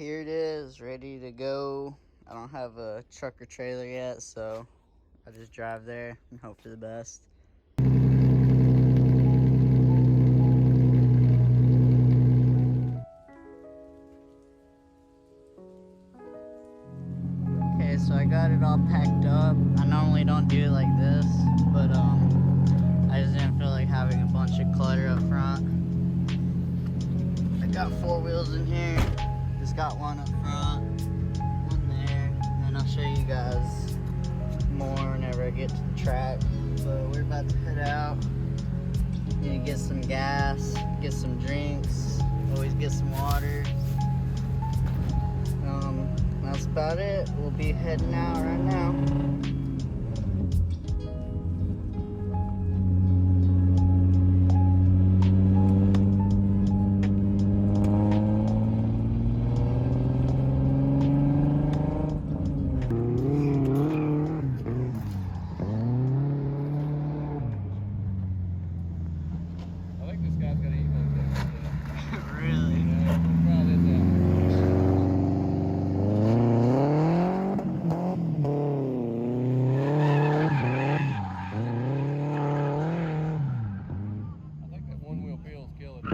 here it is, ready to go. I don't have a truck or trailer yet, so I just drive there and hope for the best. Okay, so I got it all packed up. I normally don't do it like this, but I just didn't feel like having a bunch of clutter up front. I got 4 wheels in here. Just got one up front, one there, and then I'll show you guys more whenever I get to the track. But we're about to head out. Need to get some gas, get some drinks, always get some water. That's about it. We'll be heading out right now. I think this guy's got an ego. Really? Yeah, try this out. I think that one wheel feels killing it.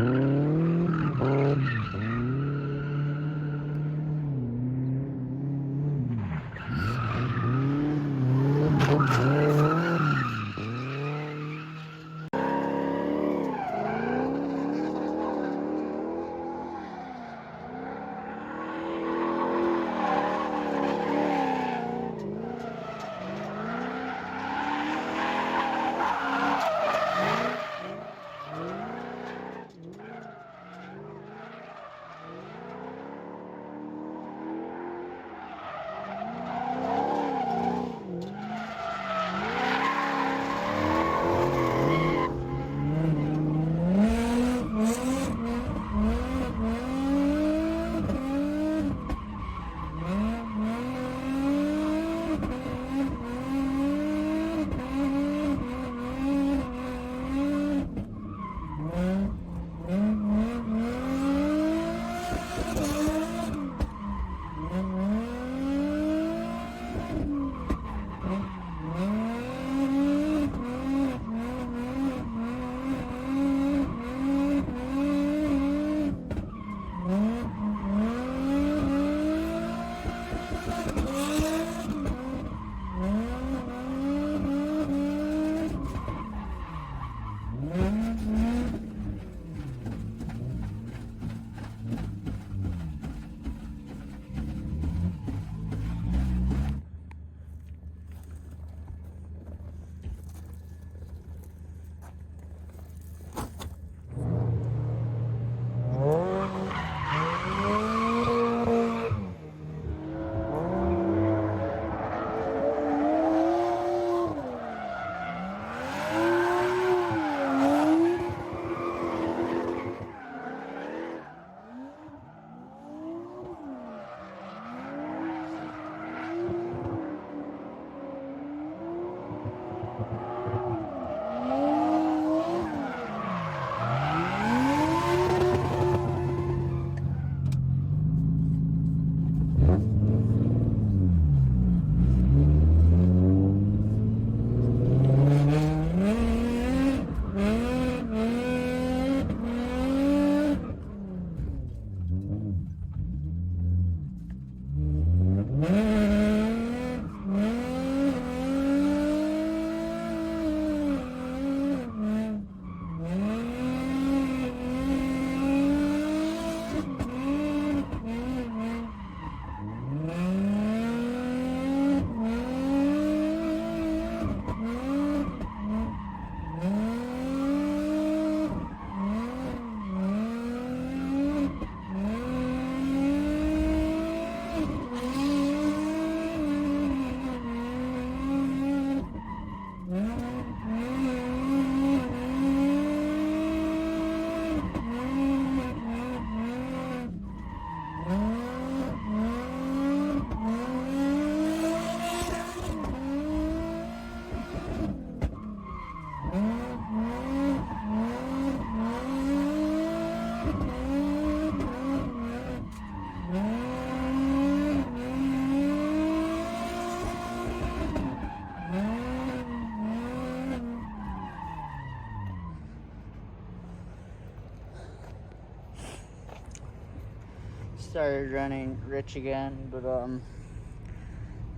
started running rich again, but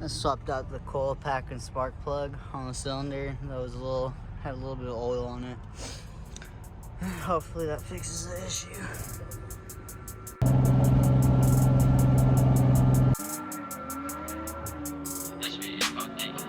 I swapped out the coil pack and spark plug on the cylinder. That was had a little bit of oil on it. Hopefully that fixes the issue. This video contains